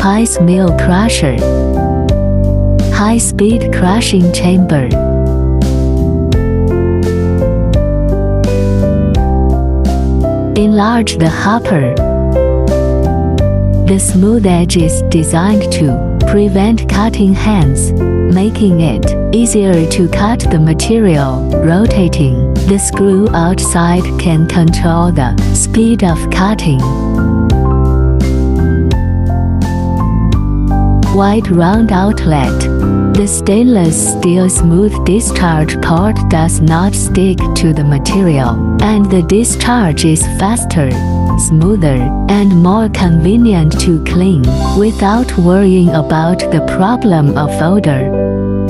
Spice mill crusher. High-speed crushing chamber. Enlarge the hopper. The smooth edge is designed to prevent cutting hands, making it easier to cut the material. Rotating the screw outside can control the speed of cutting. Wide round outlet. The stainless steel smooth discharge port does not stick to the material, and the discharge is faster, smoother, and more convenient to clean, without worrying about the problem of odor.